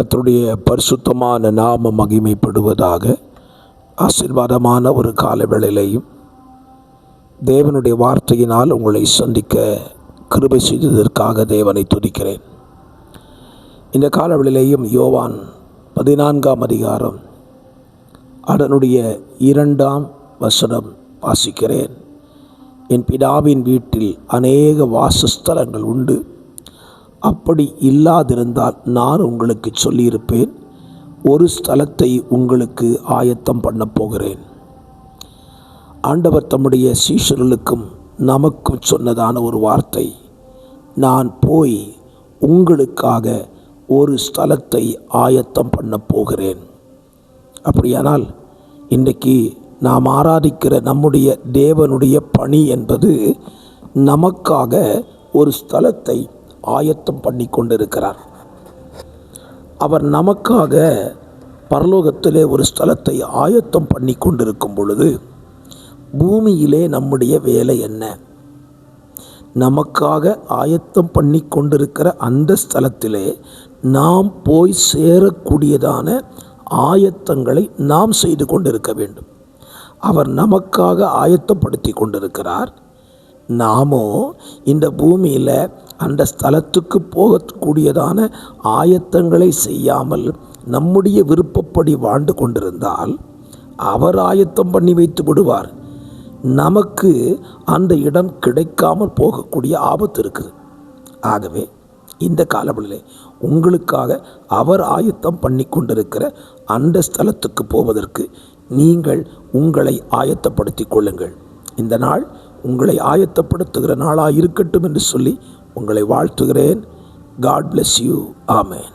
கர்த்தருடைய பரிசுத்தமான நாம மகிமைப்படுவதாக. ஆசீர்வாதமான ஒரு காலவேளையிலையும் தேவனுடைய வார்த்தையினால் உங்களை சந்திக்க கிருபை செய்ததற்காக தேவனை துதிக்கிறேன். இந்த காலவேளையிலையும் யோவான் 14ஆம் அதிகாரம் அதனுடைய 2ஆம் வசனம் வாசிக்கிறேன். என் பிதாவின் வீட்டில் அநேக வாசஸ்தலங்கள் உண்டு, அப்படி இல்லாதிருந்தால் நான் உங்களுக்கு சொல்லியிருப்பேன், ஒரு ஸ்தலத்தை உங்களுக்கு ஆயத்தம் பண்ண போகிறேன். ஆண்டவர் தம்முடைய சீஷர்களுக்கும் நமக்கும் சொன்னதான ஒரு வார்த்தை, நான் போய் உங்களுக்காக ஒரு ஸ்தலத்தை ஆயத்தம் பண்ண போகிறேன். அப்படியானால் இன்றைக்கு நாம் ஆராதிக்கிற நம்முடைய தேவனுடைய பணி என்பது நமக்காக ஒரு ஸ்தலத்தை ஆயத்தம் பண்ணி கொண்டிருக்கிறார். அவர் நமக்காக பரலோகத்திலே ஒரு ஸ்தலத்தை ஆயத்தம் பண்ணி கொண்டிருக்கும் பொழுது பூமியிலே நம்முடைய வேலை என்ன? நமக்காக ஆயத்தம் பண்ணி கொண்டிருக்கிற அந்த ஸ்தலத்திலே நாம் போய் சேரக்கூடியதான ஆயத்தங்களை நாம் செய்து கொண்டிருக்க வேண்டும். அவர் நமக்காக ஆயத்தப்படுத்தி கொண்டிருக்கிறார். நாமோ இந்த பூமியில் அந்த ஸ்தலத்துக்கு போகக்கூடியதான ஆயத்தங்களை செய்யாமல் நம்முடைய விருப்பப்படி வாழ்ந்து கொண்டிருந்தால் அவர் ஆயத்தம் பண்ணி வைத்து விடுவார். நமக்கு அந்த இடம் கிடைக்காமல் போகக்கூடிய ஆபத்து இருக்குது. ஆகவே இந்த காலவெளியிலே உங்களுக்காக அவர் ஆயத்தம் பண்ணி கொண்டிருக்கிற அந்த ஸ்தலத்துக்கு போவதற்கு நீங்கள் உங்களை ஆயத்தப்படுத்தி கொள்ளுங்கள். இந்த நாள் உங்களை ஆயத்தப்படுத்துகிற நாளாக இருக்கட்டும் என்று சொல்லி உங்களை வாழ்த்துகிறேன். God bless you. Amen.